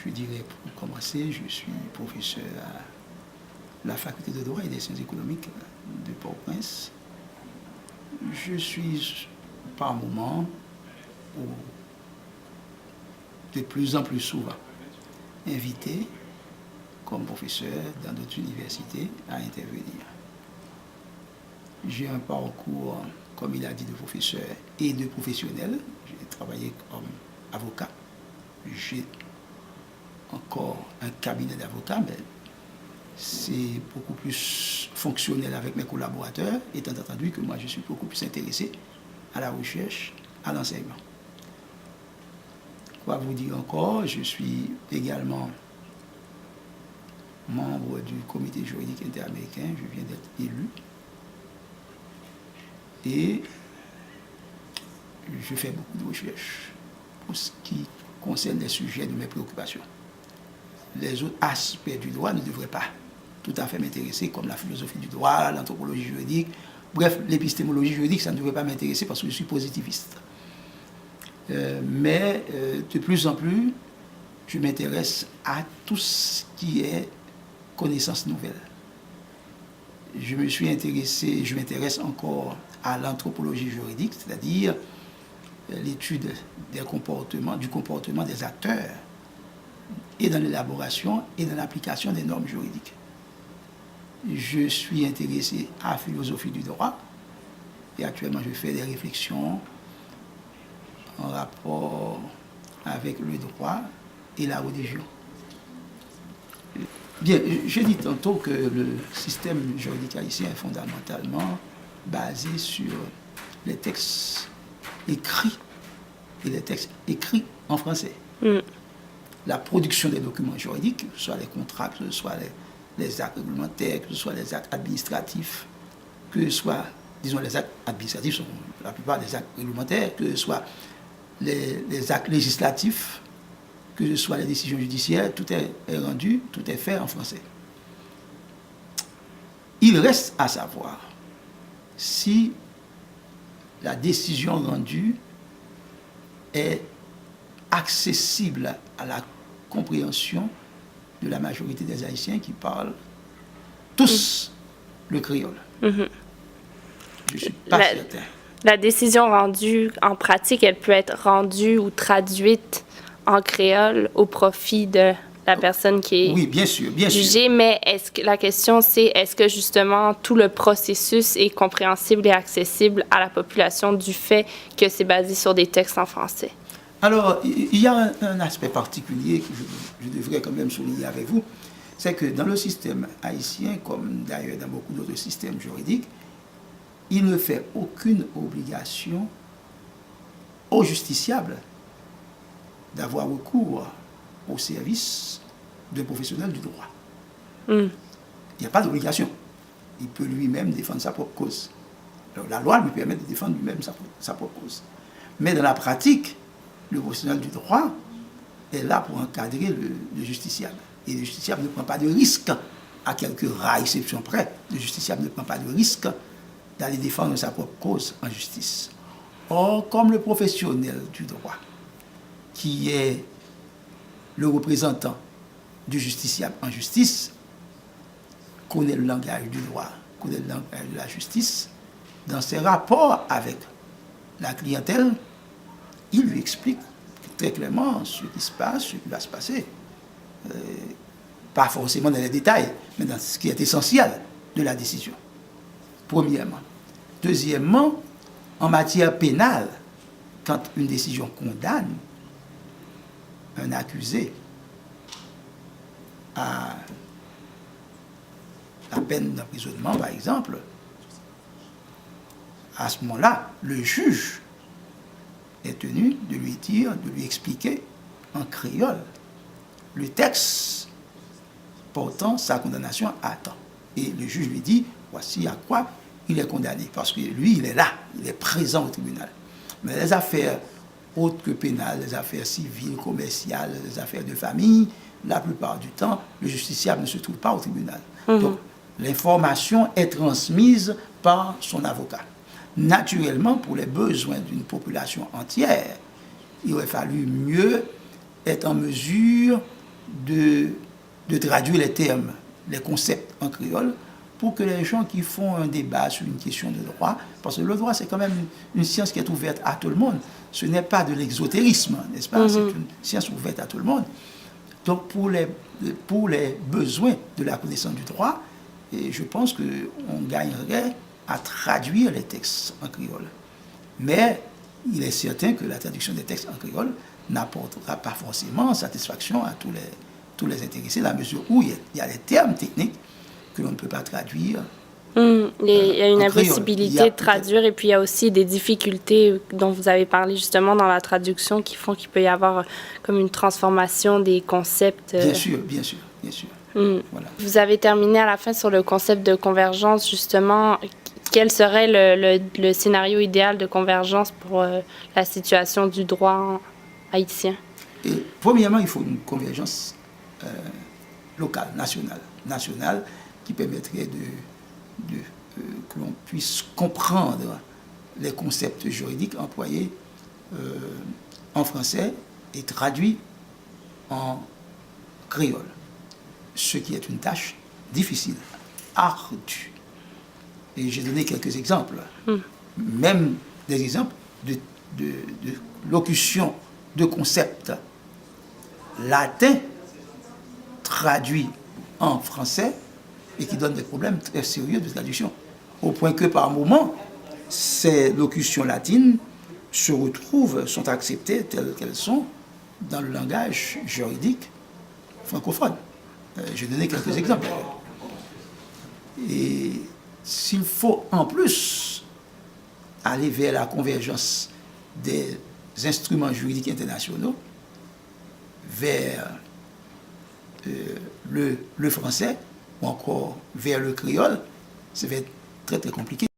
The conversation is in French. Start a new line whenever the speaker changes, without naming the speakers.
Je dirais, pour commencer, je suis professeur à la faculté de droit et des sciences économiques de Port-au-Prince. Je suis par moments, ou de plus en plus souvent, invité comme professeur dans d'autres universités à intervenir. J'ai un parcours, comme il a dit, de professeur et de professionnel. J'ai travaillé comme avocat. J'ai encore un cabinet d'avocats, mais c'est beaucoup plus fonctionnel avec mes collaborateurs, étant entendu que moi je suis beaucoup plus intéressé à la recherche, à l'enseignement. Quoi vous dire encore, je suis également membre du comité juridique interaméricain, je viens d'être élu. Et je fais beaucoup de recherches pour ce qui concerne les sujets de mes préoccupations. Les autres aspects du droit ne devraient pas tout à fait m'intéresser, comme la philosophie du droit, l'anthropologie juridique. Bref, l'épistémologie juridique, ça ne devrait pas m'intéresser parce que je suis positiviste. Mais de plus en plus, je m'intéresse à tout ce qui est connaissance nouvelle. Je m'intéresse encore à l'anthropologie juridique, c'est-à-dire l'étude du comportement des acteurs et dans l'élaboration et dans l'application des normes juridiques. Je suis intéressé à la philosophie du droit et actuellement je fais des réflexions en rapport avec le droit et la religion. Bien, j'ai dit tantôt que le système juridique haïtien est fondamentalement basé sur les textes écrits et les textes écrits en français. La production des documents juridiques, que ce soit les contrats, que ce soit les actes réglementaires, que ce soit les actes administratifs, que ce soit, disons, les actes administratifs sont la plupart des actes réglementaires, que ce soit les actes législatifs, que ce soit les décisions judiciaires, tout est rendu, tout est fait en français. Il reste à savoir si la décision rendue est accessible à la compréhension de la majorité des Haïtiens qui parlent tous le créole. Je ne suis pas certain.
La décision rendue en pratique, elle peut être rendue ou traduite en créole au profit de la personne qui est
bien sûr.
jugée, mais la question c'est est-ce que justement tout le processus est compréhensible et accessible à la population du fait que c'est basé sur des textes en français?
Alors, il y a un aspect particulier que je devrais quand même souligner avec vous, c'est que dans le système haïtien, comme d'ailleurs dans beaucoup d'autres systèmes juridiques, il ne fait aucune obligation aux justiciables d'avoir recours au service de professionnels du droit. Il n'y a pas d'obligation. Il peut lui-même défendre sa propre cause. Alors, la loi lui permet de défendre lui-même sa propre cause. Mais dans la pratique, le professionnel du droit est là pour encadrer le justiciable. Et le justiciable ne prend pas de risque, à quelques rares exceptions près, le justiciable ne prend pas de risque d'aller défendre sa propre cause en justice. Or, comme le professionnel du droit, qui est le représentant du justiciable en justice, connaît le langage du droit, connaît le langage de la justice, dans ses rapports avec la clientèle, il lui explique très clairement ce qui se passe, ce qui va se passer. Pas forcément dans les détails, mais dans ce qui est essentiel de la décision. Premièrement. Deuxièmement, en matière pénale, quand une décision condamne un accusé à la peine d'emprisonnement, par exemple, à ce moment-là, le juge est tenu de lui dire, de lui expliquer en créole le texte portant sa condamnation à temps. Et le juge lui dit, voici à quoi il est condamné, parce que lui, il est là, il est présent au tribunal. Mais les affaires autres que pénales, les affaires civiles, commerciales, les affaires de famille, la plupart du temps, le justiciable ne se trouve pas au tribunal. Donc, l'information est transmise par son avocat. Naturellement, pour les besoins d'une population entière, il aurait fallu mieux être en mesure de traduire les termes, les concepts en créole, pour que les gens qui font un débat sur une question de droit, parce que le droit, c'est quand même une science qui est ouverte à tout le monde. Ce n'est pas de l'exotérisme, n'est-ce pas? C'est une science ouverte à tout le monde. Donc, pour les besoins de la connaissance du droit, et je pense qu'on gagnerait à traduire les textes en créole. Mais il est certain que la traduction des textes en créole n'apportera pas forcément satisfaction à tous les intéressés, dans la mesure où il y a des termes techniques que l'on ne peut pas traduire.
Il y a une impossibilité de traduire, et puis il y a aussi des difficultés dont vous avez parlé justement dans la traduction qui font qu'il peut y avoir comme une transformation des concepts.
Bien sûr. Voilà.
Vous avez terminé à la fin sur le concept de convergence, justement. Quel serait le scénario idéal de convergence pour la situation du droit haïtien?
Et premièrement, il faut une convergence locale, nationale, qui permettrait que l'on puisse comprendre les concepts juridiques employés en français et traduits en créole. Ce qui est une tâche difficile, ardue. Et j'ai donné quelques exemples, même des exemples de locution de concepts latins traduits en français et qui donnent des problèmes très sérieux de traduction. Au point que par moment, ces locutions latines sont acceptées telles qu'elles sont dans le langage juridique francophone. J'ai donné quelques exemples. Et s'il faut en plus aller vers la convergence des instruments juridiques internationaux, vers le français ou encore vers le créole, ça va être très très compliqué.